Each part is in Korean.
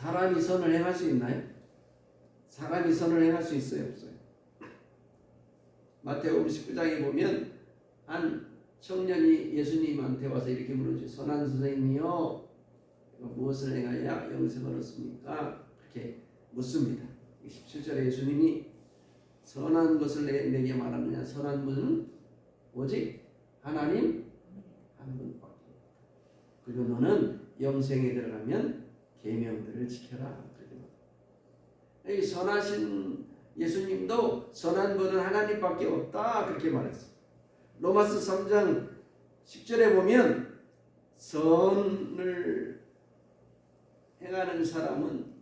사람이 선을 행할 수 있나요? 사람이 선을 행할 수 있어요, 없어요? 마태복음 19장에 보면 한 청년이 예수님한테 와서 이렇게 물어죠. 선한 선생님이요, 무엇을 행하여 영생을 얻습니까? 그렇게 묻습니다. 17절에 예수님이 선한 것을 내게 말하느냐? 선한 분은 오직 하나님 한 분밖에 없다. 그리고 너는 영생에 들어가면 계명들을 지켜라. 이 선하신 예수님도 선한 분은 하나님밖에 없다 그렇게 말했어요. 로마서 3장 10절에 보면 선을 행하는 사람은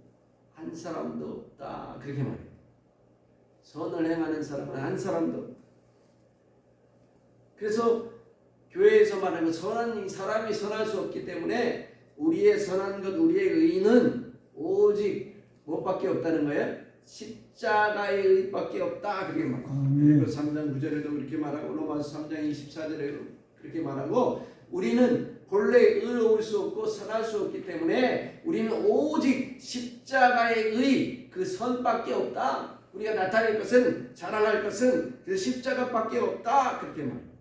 한 사람도 없다 그렇게 말해요. 선을 행하는 사람은 한 사람도 없다. 그래서 교회에서 말하면 선한 사람이 선할 수 없기 때문에 우리의 선한 것, 우리의 의는 오직 무엇밖에 없다는 거예요? 십자가의 의밖에 없다 그렇게 말해요. 3장 9절에도 그렇게 말하고 로마서 3장 24절에도 그렇게 말하고 우리는 본래 의로울 수 없고 선할 수 없기 때문에 우리는 오직 십자가의 의 그 선밖에 없다. 우리가 나타낼 것은 자랑할 것은 그 십자가밖에 없다 그렇게 말해요.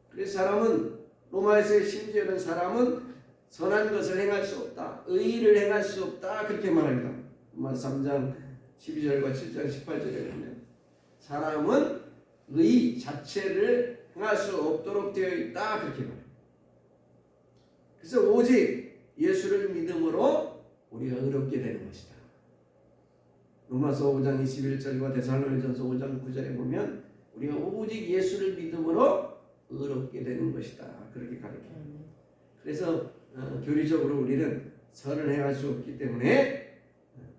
그래서 사람은 로마에서의 심지어는 사람은 선한 것을 행할 수 없다. 의를 행할 수 없다. 그렇게 말합니다. 로마 3장 12절과 7장 18절에 보면 사람은 의 자체를 행할 수 없도록 되어 있다. 그렇게 말해요. 그래서 오직 예수를 믿음으로 우리가 의롭게 되는 것이다. 로마서 5장 21절과 데살로니가전서 5장 9절에 보면 우리가 오직 예수를 믿음으로 의롭게 되는 것이다. 그렇게 가르쳐요. 그래서 교리적으로 우리는 선을 행할 수 없기 때문에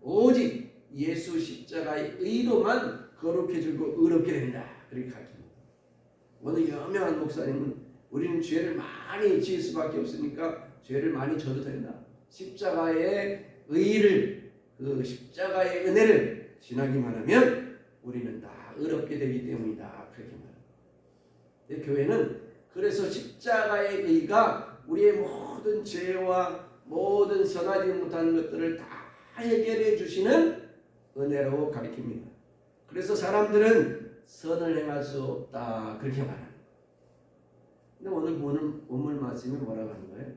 오직 예수 십자가의 의로만 거룩해지고 의롭게 된다. 그렇게 가르칩니다. 어느 유명한 목사님은 우리는 죄를 많이 지을 수밖에 없으니까 죄를 많이 져도 된다. 십자가의 의를 그 십자가의 은혜를 지나기만 하면 우리는 다 의롭게 되기 때문이다. 그렇게 말합니다. 교회는 그래서 십자가의 의가 우리의 모든 죄와 모든 선하지 못한 것들을 다 해결해 주시는 은혜로 가르칩니다. 그래서 사람들은 선을 행할 수 없다 그렇게 말합니다. 근데 오늘 본문 말씀이 뭐라고 하는 거예요?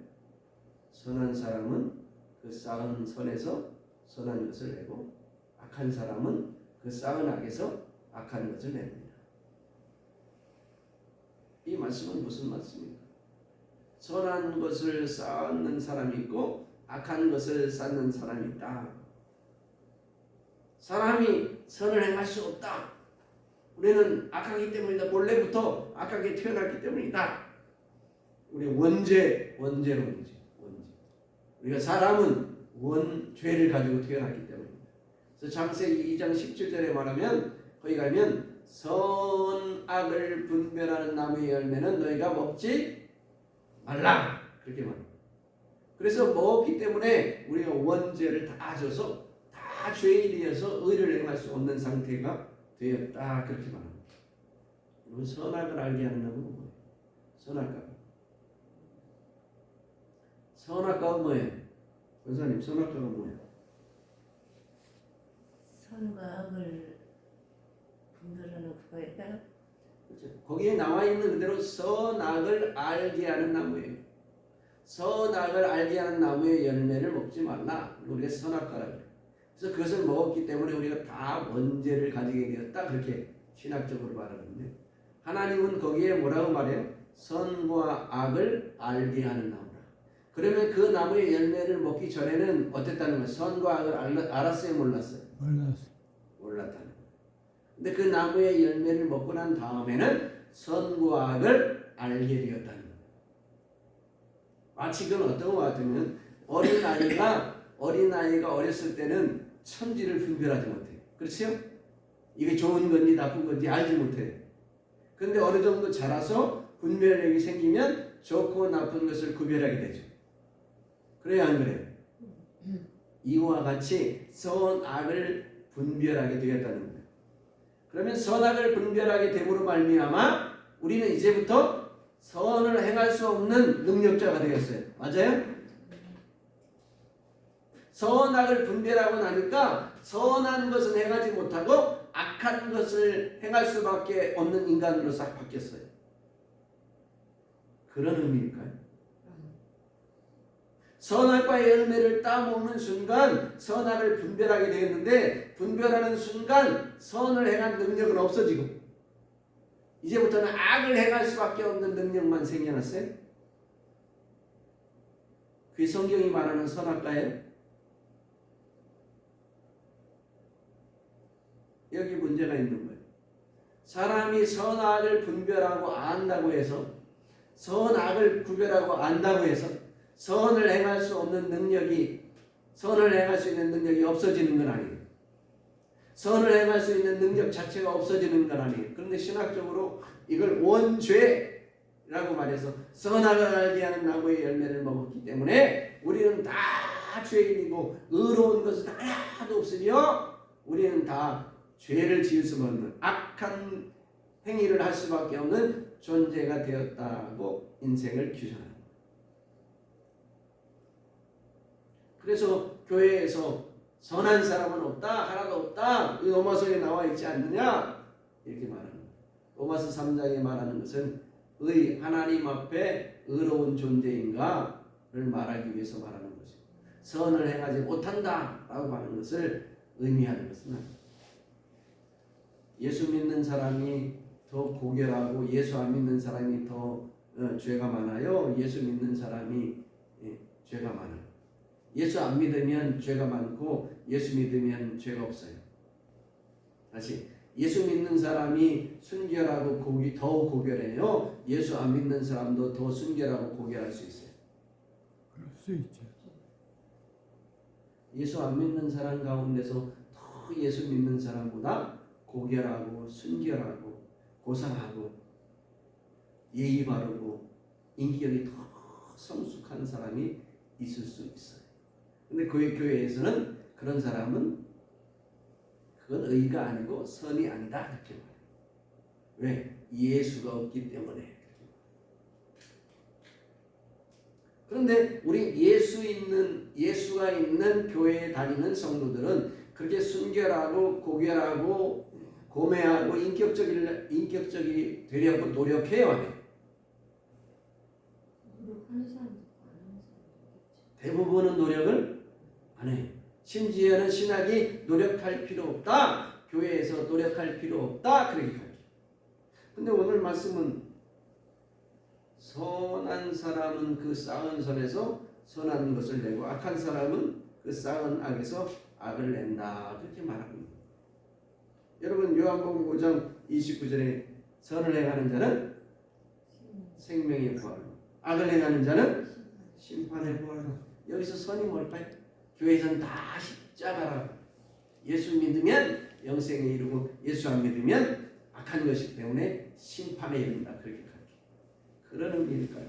선한 사람은 그 쌓은 선에서 선한 것을 내고 악한 사람은 그 쌓은 악에서 악한 것을 냅니다. 이 말씀은 무슨 말씀입니까? 선한 것을 쌓는 사람이 있고 악한 것을 쌓는 사람이 있다. 사람이 선을 행할 수 없다. 우리는 악하기 때문이다. 본래부터 악하게 태어났기 때문이다. 우리 원죄론이지. 우리가 사람은 죄를 가지고 태어났기 때문입니다. 그래서 창세기 2장 17절에 말하면 거기 가면 선악을 분별하는 나무의 열매는 너희가 먹지 말라 그렇게 말합니다. 그래서 먹었기 때문에 우리가 원죄를 다 져서 다 죄인이어서 의를 행할 수 없는 상태가 되었다 그렇게 말합니다. 여러분 선악을 알게 하는 나무는 뭐예요? 선악과가 뭐예요? 권사님 선악과가 뭐예요? 선과 악을 분별하는 그거일까요? 그렇죠. 거기에 나와 있는 그대로 선악을 알게 하는 나무예요. 선악을 알게 하는 나무의 열매를 먹지 말라. 우리가 선악과라 그래요. 그래서 그것을 먹었기 때문에 우리가 다 원죄를 가지게 되었다. 그렇게 신학적으로 말하는데 하나님은 거기에 뭐라고 말해요? 선과 악을 알게 하는 나무라. 그러면 그 나무의 열매를 먹기 전에는 어땠다는 거예요? 선과 악을 알았어요? 몰랐어요? 몰랐다는 거예요. 근데 그 나무의 열매를 먹고 난 다음에는 선과 악을 알게 되었다는 거예요. 마치 그건 어떤 것 같으면 어린아이가 어렸을 때는 천지를 분별하지 못해요. 그렇죠? 이게 좋은 건지 나쁜 건지 알지 못해요. 근데 어느 정도 자라서 분별력이 생기면 좋고 나쁜 것을 구별하게 되죠. 그래야 안 그래요? 이와 같이 선악을 분별하게 되었다는 거예요. 그러면 선악을 분별하게 됨으로 말미암아 우리는 이제부터 선을 행할 수 없는 능력자가 되겠어요. 맞아요? 선악을 분별하고 나니까 선한 것은 행하지 못하고 악한 것을 행할 수밖에 없는 인간으로 싹 바뀌었어요. 그런 의미일까요? 선악과의 열매를 따먹는 순간 선악을 분별하게 되었는데, 분별하는 순간 선을 행한 능력은 없어지고 이제부터는 악을 행할 수밖에 없는 능력만 생겨났어요. 그게 성경이 말하는 선악과예요. 여기 문제가 있는 거예요. 사람이 선악을 분별하고 안다고 해서, 선악을 구별하고 안다고 해서 선을 행할 수 없는 능력이, 선을 행할 수 있는 능력이 없어지는 건 아니에요. 선을 행할 수 있는 능력 자체가 없어지는 건 아니에요. 그런데 신학적으로 이걸 원죄라고 말해서, 선악을 알게 하는 나무의 열매를 먹었기 때문에 우리는 다 죄인이고 의로운 것은 하나도 없으며 우리는 다 죄를 지을 수밖에 없는, 악한 행위를 할 수밖에 없는 존재가 되었다고 인생을 규정합니다. 그래서 교회에서 선한 사람은 없다, 하나도 없다, 이 로마서에 나와 있지 않느냐 이렇게 말합니다. 로마서 3장에 말하는 것은 하나님 앞에 의로운 존재인가를 말하기 위해서 말하는 것이고, 선을 행하지 못한다라고 하는 것을 의미하는 것은 아닙니다. 예수 믿는 사람이 더 고결하고 예수 안 믿는 사람이 더 죄가 많아요? 예수 믿는 사람이 죄가 많아요? 예수 안 믿으면 죄가 많고 예수 믿으면 죄가 없어요. 다시, 예수 믿는 사람이 순결하고 더 고결해요? 예수 안 믿는 사람도 더 순결하고 고결할 수 있어요? 그럴 수 있죠. 예수 안 믿는 사람 가운데서 더 예수 믿는 사람보다 고결하고 순결하고 고상하고 예의 바르고 인격이 더 성숙한 사람이 있을 수 있어요. 근데 그 교회에서는 그런 사람은 그건 의가 아니고 선이 아니다 이렇게 말해요. 왜? 예수가 없기 때문에. 그런데 우리 예수가 있는 교회에 다니는 성도들은 그렇게 순결하고 고결하고 고매하고 인격적이 되려고 노력해요, 안 해요? 노력하는 사람도 있고 안 하는 사람도 있겠죠. 대부분은 노력을 안 해요. 심지어는 신학이 노력할 필요 없다, 교회에서 노력할 필요 없다 그렇게 가르쳐요. 근데 오늘 말씀은 선한 사람은 그 쌓은 선에서 선한 것을 내고 악한 사람은 그 쌓은 악에서 악을 낸다 그렇게 말합니다. 여러분, 요한복음 5장 29절에 선을 행하는 자는 생명의 부활로, 악을 행하는 자는 심판의 부활로. 여기서 선이 뭘까요? 교회에서는 다 십자가라. 예수 믿으면 영생에 이르고 예수 안 믿으면 악한 것이기 때문에 심판에 이른다 그렇게 가르쳐요. 그런 의미일까요?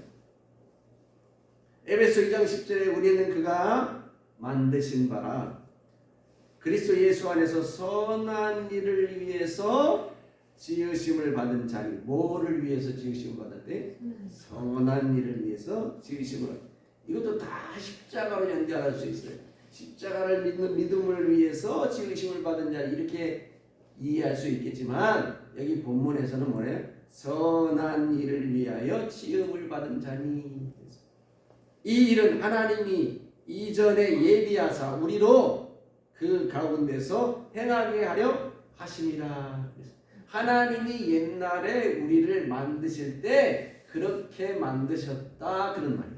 에베소 2장 10절에 우리는 그가 만드신 바라 그리스도 예수 안에서 선한 일을 위해서 지으심을 받은 자니. 뭐를 위해서 지으심을 받았대? 선한 일을 위해서 지으심을 받았대. 이것도 다 십자가로 연결할 수 있어요. 십자가를 믿는 믿음을 위해서 지으심을 받은 자 이렇게 이해할 수 있겠지만 여기 본문에서는 뭐래요? 선한 일을 위하여 지음을 받은 자니. 이 일은 하나님이 이전에 예비하사 우리로 그 가운데서 행하게 하려 하심이라. 하나님이 옛날에 우리를 만드실 때 그렇게 만드셨다 그런 말이에요.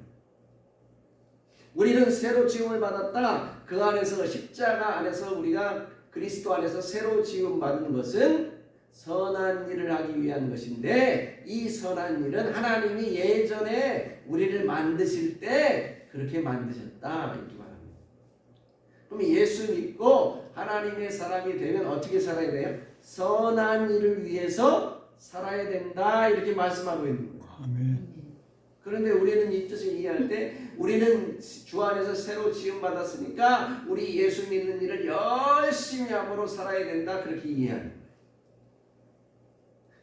우리는 새로 지음을 받았다. 그 안에서 십자가 안에서 우리가 그리스도 안에서 새로 지음 받은 것은 선한 일을 하기 위한 것인데, 이 선한 일은 하나님이 예전에 우리를 만드실 때 그렇게 만드셨다 이렇게 말합니다. 그럼 예수 믿고 하나님의 사람이 되면 어떻게 살아야 돼요? 선한 일을 위해서 살아야 된다 이렇게 말씀하고 있는 거예요. 아멘. 그런데 우리는 이 뜻을 이해할 때 우리는 주 안에서 새로 지음 받았으니까 우리 예수 믿는 일을 열심히 함으로 살아야 된다 그렇게 이해하는 거예요.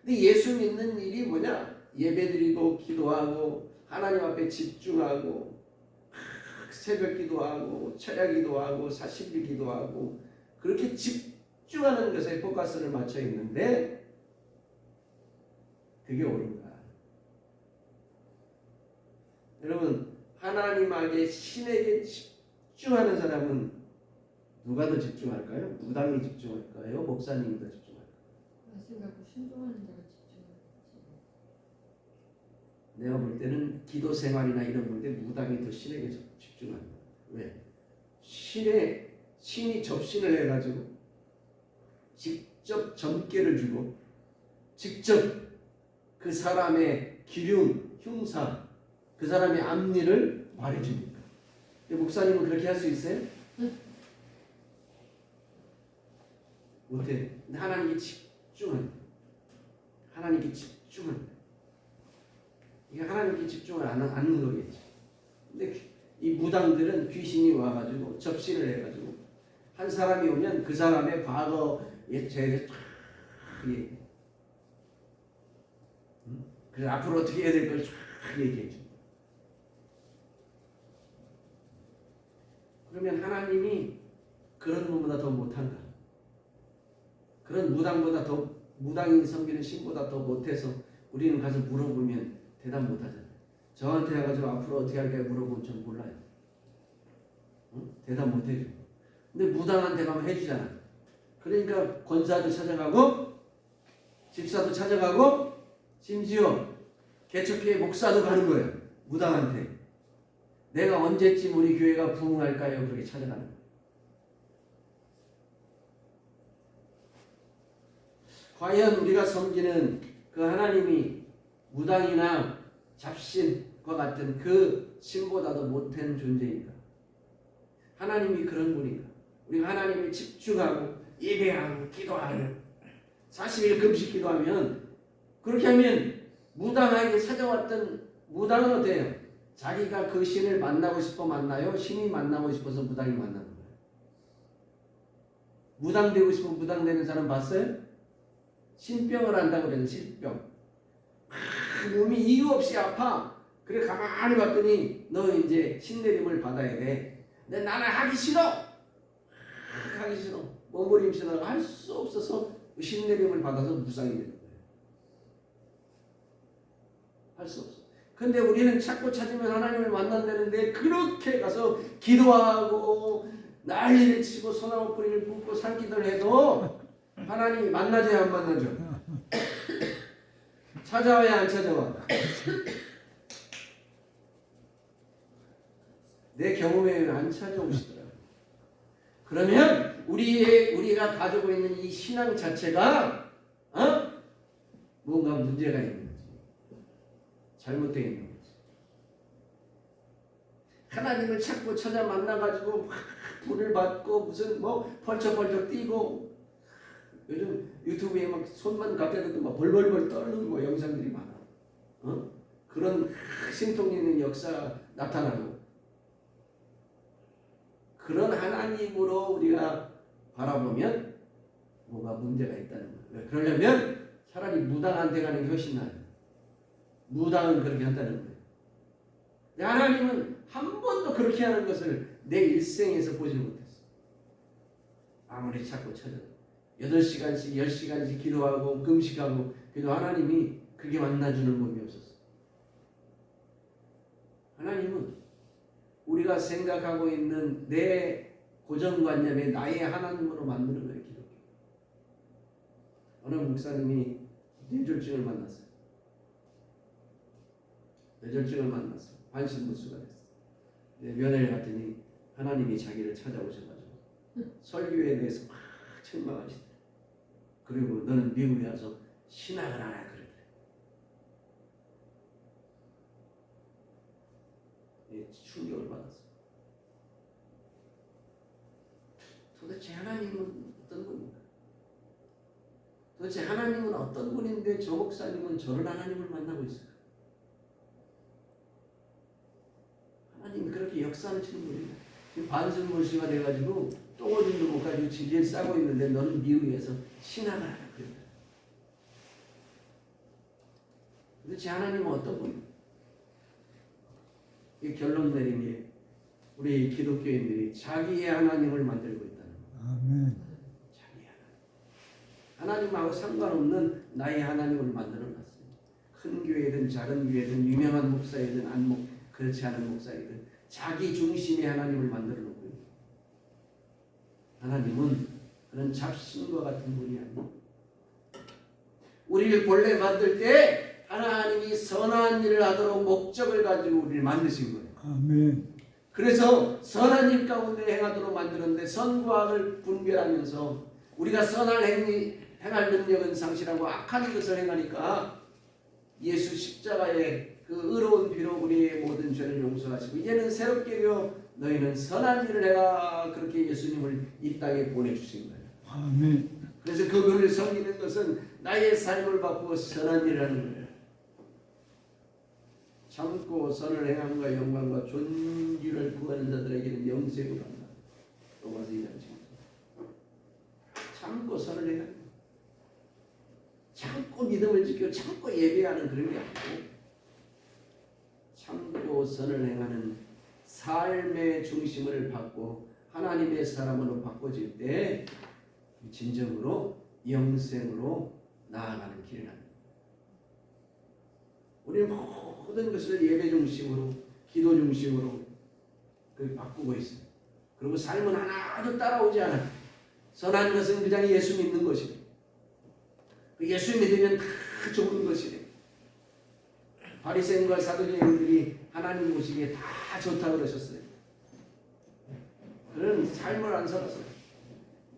근데 예수 믿는 일이 뭐냐? 예배드리고 기도하고 하나님 앞에 집중하고 새벽 기도하고 철야 기도하고 사십일 기도하고 그렇게 집중하는 것에 포커스를 맞춰 있는데 그게 옳은가? 여러분 하나님에게 신에게 집중하는 사람은 누가 더 집중할까요? 무당이 집중할까요? 목사님이 더 집중할까요? 말씀하고 순종하는 자가 집중하겠지. 내가 볼 때는 기도 생활이나 이런 건데 무당이 더 신에게 집중한다. 왜? 신이 접신을 해가지고 직접 점괘를 주고 직접 그 사람의 기륭, 흉사, 그 사람의 앞니를 말해주니까. 목사님은 그렇게 할 수 있어요? 못해. 근데 하나님께 집중한다. 하나님께 집중한다. 이게 하나님께 집중을 않는 거겠지. 근데 이 무당들은 귀신이 와가지고 접신을 해가지고 한 사람이 오면 그 사람의 과거의 죄를 쫙 얘기해. 그래서 앞으로 어떻게 해야 될 걸 쫙 얘기해 줘. 그러면 하나님이 그런 분보다 더 못한가? 그런 무당인 섬기는 신보다 더 못해서 우리는 가서 물어보면 대답 못하잖아요. 저한테 와가지고 앞으로 어떻게 할까 물어보면 전 몰라요. 대답 못해줘. 근데 무당한테 가면 해주잖아. 그러니까 권사도 찾아가고 집사도 찾아가고 심지어 개척교회 목사도 가는 거예요. 무당한테. 내가 언제쯤 우리 교회가 부흥할까요? 그렇게 찾아가는 거예요. 과연 우리가 섬기는 그 하나님이 무당이나 잡신과 같은 그 신보다도 못한 존재인가? 하나님이 그런 분인가? 우리가 하나님을 집중하고 예배하고 기도하고 40일 금식 기도하면 그렇게 하면 무당에게 찾아왔던 무당은 어때요? 자기가 그 신을 만나고 싶어 만나요? 신이 만나고 싶어서 무당이 만나는 거예요? 무당 되고 싶어 무당 되는 사람 봤어요? 신병을 한다고 그래요. 신병. 몸이 이유 없이 아파. 그래 가만히 봤더니 너 이제 신내림을 받아야 돼. 근데 나는 하기 싫어. 하기 싫어. 몸부림치다가 할 수 없어서 신내림을 받아서 무상이 되는 거예요. 할 수 없어. 근데 우리는 찾고 찾으면 하나님을 만난다는데 그렇게 가서 기도하고 난리를 치고 소나무 뿌리를 붓고 산기도를 해도 하나님이 만나줘야 안 만나줘? 찾아와야 안 찾아와? 내 경험에 안 찾아오시더라고요. 그러면 우리가 가지고 있는 이 신앙 자체가 뭔가 문제가 있는 거지. 잘못되어 있는 거지. 하나님을 찾고 찾아 만나가지고 막 불을 받고 무슨 뭐 벌쩍벌쩍 뛰고 요즘 유튜브에 막 손만 갖다 대도 막 벌벌벌 떨는 뭐 영상들이 많아. 그런 신통 있는 역사 나타나고 그런 하나님으로 우리가 바라보면 뭐가 문제가 있다는 거예요. 그러려면 차라리 무당한테 가는 게 훨씬 나아요. 무당은 그렇게 한다는 거예요. 하나님은 한 번도 그렇게 하는 것을 내 일생에서 보지 못했어. 아무리 찾고 찾아도 8시간씩 10시간씩 기도하고 금식하고 그래도 하나님이 그게 만나주는 법이 없었어. 하나님은 우리가 생각하고 있는 내 고정관념에 나의 하나님으로 만드는 거예요. 기독교. 어느 목사님이 뇌졸중을 만났어요. 뇌졸중을 만났어요. 반신문수가 됐어요. 면회를 갔더니 하나님이 자기를 찾아오셔가지고 설교에 대해서 막 책망하시더라. 그리고 너는 미국에 와서 신학을 하라 그러더래. 충격을 받았어요. 도대체 하나님은 어떤 분인가? 도대체 하나님은 어떤 분인데 저 목사님은 저런 하나님을 만나고 있을까? 하나님이 그렇게 역사하시는 분이야. 반승문수가 돼가지고 똥오줌도 못 가지고 지지에 싸고 있는데 너는 미국에서 신학을 하라 그랬다. 도대체 하나님은 어떤 분이야? 이 결론 내린 게 우리 기독교인들이 자기의 하나님을 만들고 있다는 거예요. 아멘. 자기의 하나님. 하나님하고 상관없는 나의 하나님을 만들어 놨어요. 큰 교회든 작은 교회든 유명한 목사이든 그렇지 않은 목사이든 자기 중심의 하나님을 만들어 놓고 있어요. 하나님은 그런 잡신과 같은 분이 아니에요. 우리를 본래 만들 때 하나님이 선한 일을 하도록 목적을 가지고 우리를 만드신 거예요. 아멘. 그래서 선한 일 가운데 행하도록 만들었는데 선과 악을 분별하면서 우리가 행할 능력은 상실하고 악한 것을 행하니까 예수 십자가의 그 의로운 피로 우리의 모든 죄를 용서하시고 이제는 새롭게 되어 너희는 선한 일을 해라. 그렇게 예수님을 이 땅에 보내주신 거예요. 아멘. 그래서 그분을 섬기는 것은 나의 삶을 바꾸어 선한 일을 하는 거예요. 참고 선을 행함과 영광과 존귀를 구하는 자들에게는 영생을 한다. 로마서 2장 7절. 참고 선을 행하는 거예요. 참고 믿음을 지키고 참고 예배하는 그런 게 아니고 참고 선을 행하는 삶의 중심을 받고 하나님의 사람으로 바꿔질 때 진정으로 영생으로 나아가는 길이 납니다. 우리는 모든 것을 예배 중심으로 기도 중심으로 바꾸고 있어요. 그리고 삶은 하나도 따라오지 않아요. 선한 것은 그냥 예수 믿는 것이에요. 예수 믿으면 다 좋은 것이래요. 바리새인과 사두개인들이 하나님 보시기에 다 좋다고 그러셨어요. 그런 삶을 안 살았어요.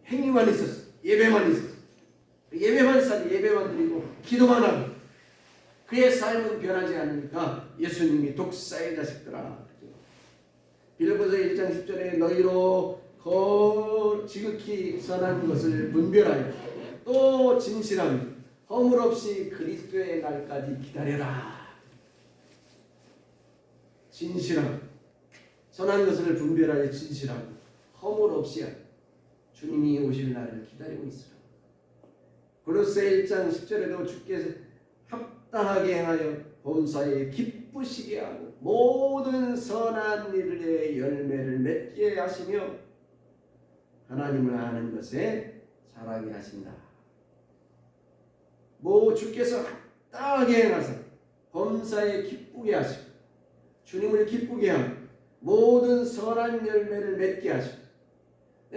행위만 있었어요. 예배만 있었어요. 예배만 살고 예배만 드리고 기도만 하고 그의 삶은 변하지 않으니까 예수님이 독사의 자식들아. 빌립보서 1장 10절에 너희로 지극히 선한 것을 분별하여 또 진실함 허물 없이 그리스도의 날까지 기다려라. 진실함 선한 것을 분별하여 진실함 허물 없이 주님이 오실 날을 기다리고 있으라. 골로새 1장 10절에도 주께서 합당하게 행하여 범사에 기쁘시게 하고 모든 선한 일의 열매를 맺게 하시며 하나님을 아는 것에 자라게 하신다. 주께서 합당하게 행하사 범사에 기쁘게 하시고 주님을 기쁘게 하고 모든 선한 열매를 맺게 하시고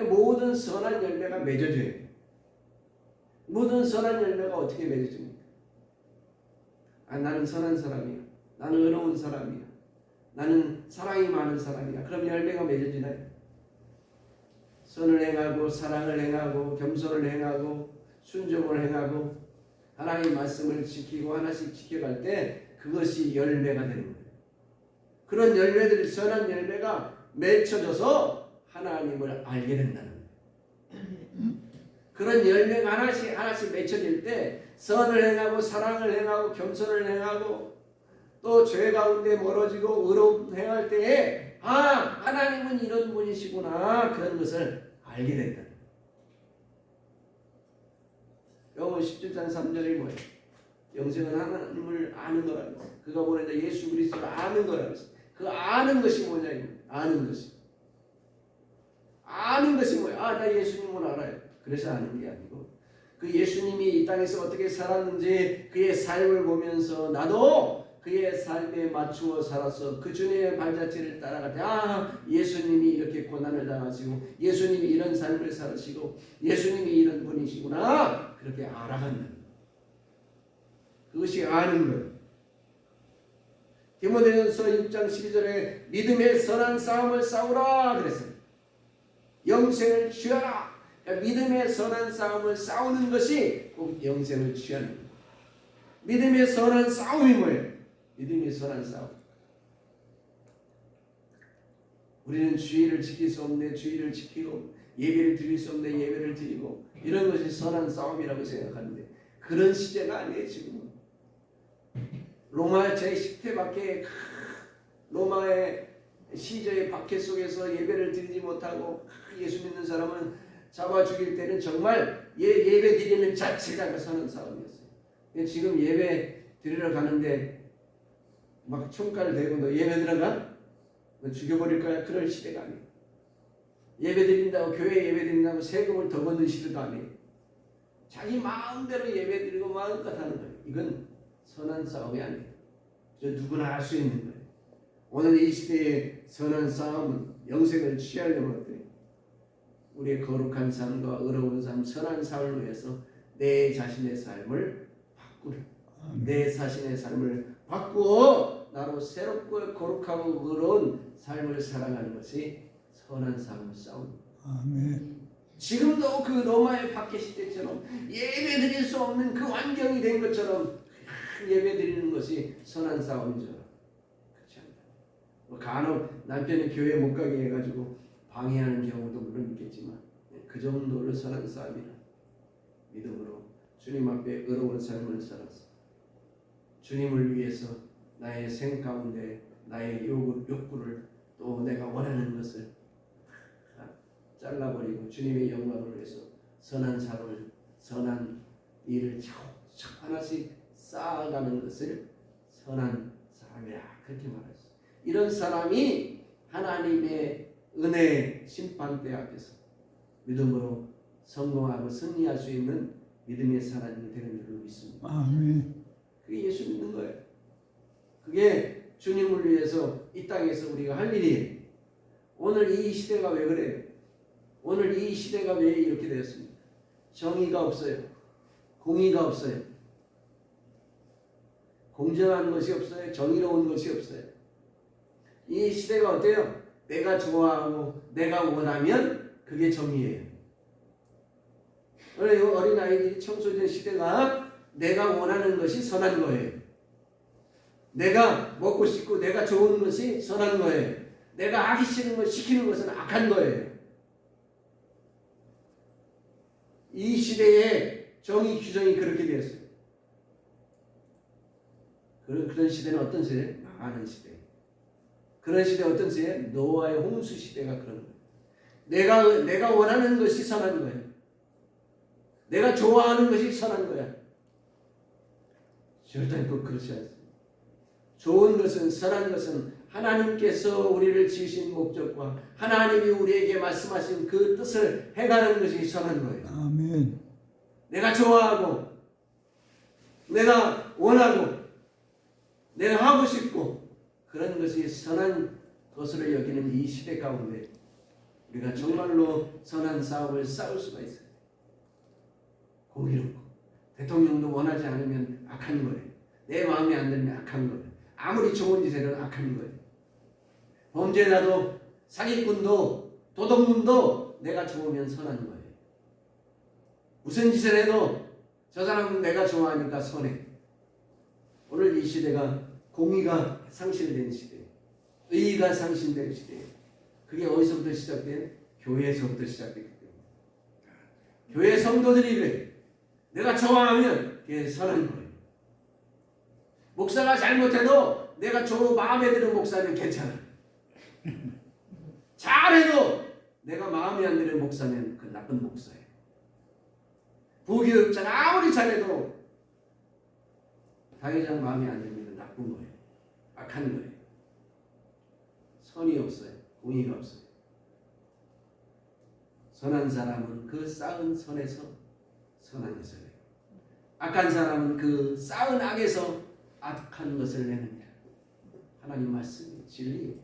모든 선한 열매가 맺어져야 돼요. 모든 선한 열매가 어떻게 맺어집니까? 나는 선한 사람이야. 나는 의로운 사람이야. 나는 사랑이 많은 사람이야. 그럼 열매가 맺어지나요? 선을 행하고 사랑을 행하고 겸손을 행하고 순종을 행하고 하나님의 말씀을 지키고 하나씩 지켜갈 때 그것이 열매가 되는 거예요. 그런 열매들이 선한 열매가 맺혀져서 하나님을 알게 된다는 거예요. 그런 열매가 하나씩 맺혀질 때 선을 행하고 사랑을 행하고 겸손을 행하고 또 죄 가운데 멀어지고 의로움 행할 때에 하나님은 이런 분이시구나 그런 것을 알게 된다. 요한 17장 3절에 뭐예요? 영생은 하나님을 아는 거라고 했어요. 그가 보내자 예수 그리스도를 아는 거라고 했어요. 그 아는 것이 뭐냐? 아는 것이. 아는 것이 뭐야? 나 예수님을 알아요. 그래서 아는 게 아니고 그 예수님이 이 땅에서 어떻게 살았는지 그의 삶을 보면서 나도 그의 삶에 맞추어 살아서 그 주님의 발자취를 따라갈 때 예수님이 이렇게 고난을 당하시고 예수님이 이런 삶을 살으시고 예수님이 이런 분이시구나 그렇게 알아가는 그것이 아는 거예요. 디모데전서 6장 12절에 믿음의 선한 싸움을 싸우라 그랬어요. 영생을 취하라. 그러니까 믿음의 선한 싸움을 싸우는 것이 꼭 영생을 취하는 거예요. 믿음의 선한 싸움이 뭐예요? 믿음의 선한 싸움. 우리는 주의를 지킬 수 없네 주의를 지키고 예배를 드릴 수 없네 예배를 드리고 이런 것이 선한 싸움이라고 생각하는데 그런 시대가 아니에요. 지금은 로마 제10태 박해 로마의 시저의 박해 속에서 예배를 드리지 못하고 예수 믿는 사람은 잡아 죽일 때는 정말 예배 드리는 자체가 선한 싸움이었어요. 지금 예배 드리러 가는데 막 총칼 대고 너 예배 들어가? 너 죽여버릴 거야. 그럴 시대가 아니에요. 예배드린다고 교회 예배드린다고 세금을 더 걷는 시대도 아니에요. 자기 마음대로 예배드리고 마음껏 하는 거예요. 이건 선한 싸움이 아니에요. 누구나 할 수 있는 거예요. 오늘 이 시대의 선한 싸움은 영생을 취하려면 어때요? 우리의 거룩한 삶과 의로운 삶, 선한 삶을 위해서 내 자신의 삶을 바꾸려. 내 자신의 삶을 바꾸어 나로 새롭고 거룩하고 의로운 삶을 살아가는 것이 선한 삶을 싸우는 거예요. 아멘. 지금도 그 로마의 박해 시대처럼 예배드릴 수 없는 그 환경이 된 것처럼 예배드리는 것이 선한 싸움인 줄 알아. 그렇지 않다. 간혹 남편이 교회 못 가게 해가지고 방해하는 경우도 물론 있겠지만 그 정도로 선한 싸움이라 믿음으로 주님 앞에 의로운 삶을 살았어. 주님을 위해서 나의 생 가운데 나의 욕구를 또 내가 원하는 것을 잘라버리고 주님의 영광을 위해서 선한 삶을 선한 일을 차곡차곡 하나씩 쌓아가는 것을 선한 사람이라 그렇게 말했어요. 이런 사람이 하나님의 은혜 심판대 앞에서 믿음으로 성공하고 승리할 수 있는 믿음의 사람이 되는 줄로 믿습니다. 아멘. 그게 예수 믿는 거예요. 그게 주님을 위해서 이 땅에서 우리가 할 일이에요. 오늘 이 시대가 왜 그래요? 오늘 이 시대가 왜 이렇게 되었습니까? 정의가 없어요. 공의가 없어요. 공정한 것이 없어요. 정의로운 것이 없어요. 이 시대가 어때요? 내가 좋아하고 내가 원하면 그게 정의예요. 어린아이들이 청소년 시대가 내가 원하는 것이 선한 거예요. 내가 먹고 싶고 내가 좋은 것이 선한 거예요. 내가 하기 싫은 것 시키는 것은 악한 거예요. 이 시대의 정의 규정이 그렇게 되었어요. 그런 시대는 어떤 시대? 망하는 시대. 그런 시대 어떤 시대? 노아의 홍수 시대가 그런 거예요. 내가 원하는 것이 선한 거예요. 내가 좋아하는 것이 선한 거야. 절대 그렇지 않습니다. 좋은 것은 선한 것은 하나님께서 우리를 지으신 목적과 하나님이 우리에게 말씀하신 그 뜻을 행하는 것이 선한 거예요. 아멘. 내가 좋아하고 내가 원하고 내가 하고 싶고 그런 것이 선한 것으로 여기는 이 시대 가운데 우리가 정말로 선한 싸움을 싸울 수가 있어요. 공의롭고 대통령도 원하지 않으면 악한 거예요. 내 마음에 안 들면 악한 거예요. 아무리 좋은 짓 해도 악한 거예요. 범죄자도 사기꾼도 도둑놈도 내가 좋으면 선한 거예요. 무슨 짓을 해도 저 사람은 내가 좋아하니까 선해. 오늘 이 시대가 공의가 상실된 시대예요. 의의가 상실된 시대예요. 그게 어디서부터 시작돼요? 교회에서부터 시작되기 때문에. 교회 성도들이 그래. 내가 좋아하면 그게 선한 거예요. 목사가 잘못해도 내가 마음에 드는 목사는 괜찮아. 잘해도 내가 마음에 안 드는 목사면 그 나쁜 목사예요. 부교육자가 아무리 잘해도 당회장 마음에 안 들면 나쁜 거예요. 악한 거예요. 선이 없어요. 공의가 없어요. 선한 사람은 그 쌓은 선에서 선한 것을 해요. 악한 사람은 그 쌓은 악에서 악한 것을 내느니라. 하나님 말씀이 진리예요.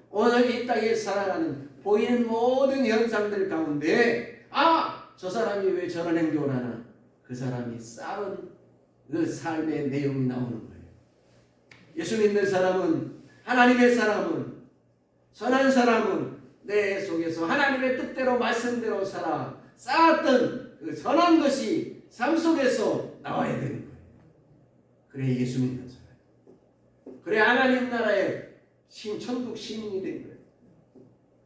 오늘 이 땅에 살아가는 보이는 모든 현상들 가운데 저 사람이 왜 저런 행동을 하나? 그 사람이 쌓은 그 삶의 내용이 나오는 거예요. 예수 믿는 사람은 하나님의 사람은 선한 사람은 내 속에서 하나님의 뜻대로 말씀대로 살아 쌓았던 그 선한 것이 삶 속에서 나와야 되는 거예요. 그래 예수 믿는 사람. 그래 하나님 나라의 천국 시민이 된 거예요.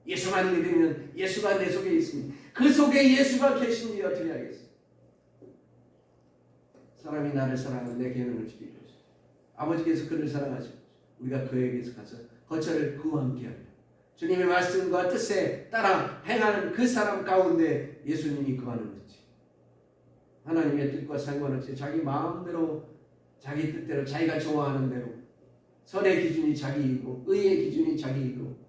예수만 믿으면 예수가 내 속에 있습니다. 그 속에 예수가 계신지 어떻게 하겠어요? 사람이 나를 사랑하면 내 계명을 지키게 하시고 아버지께서 그를 사랑하시고 우리가 그에게서 가서 거처를 그와 함께 하며 주님의 말씀과 뜻에 따라 행하는 그 사람 가운데 예수님이 거하는 거지. 하나님의 뜻과 상관없이 자기 마음대로 자기 뜻대로 자기가 좋아하는 대로 선의 기준이 자기이고 의의 기준이 자기이고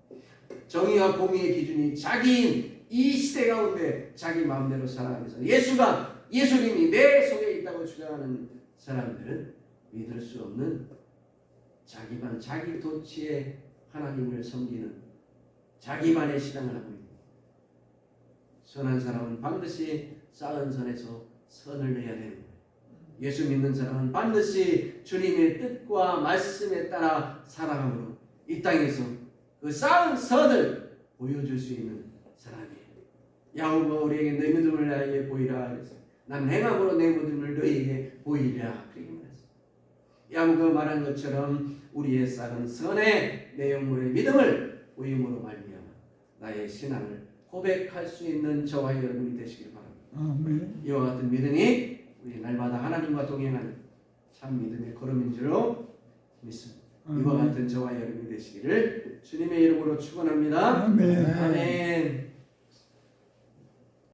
정의와 공의의 기준이 자기인 이 시대 가운데 자기 마음대로 살아가면서 예수님이 내 속에 있다고 주장하는 사람들은 믿을 수 없는 자기만 자기 도치의 하나님을 섬기는 자기만의 신앙을 하고 있는 선한 사람은 반드시 쌓은 선에서 선을 내야 되는 거예요. 예수 믿는 사람은 반드시 주님의 뜻과 말씀에 따라 살아감으로 이 땅에서 그 쌓은 선을 보여줄 수 있는 사람이에요. 야고보가 우리에게 내 믿음을 나에게 보이라 그랬어요. 난 행함으로 내 믿음을 너희에게 보이리라 그렇게 말했어요. 야고보가 말한 것처럼 우리의 쌓은 선의 내 영혼의 믿음을 보임으로 말미암아 나의 신앙을 고백할 수 있는 저와 여러분이 되시길 바랍니다. 아멘. 이와 같은 믿음이 우리 날마다 하나님과 동행하는 참 믿음의 걸음인 줄로 믿습니다. 이와 같은 저와 여러분이 되시기를 주님의 이름으로 축원합니다. 아멘. 아멘.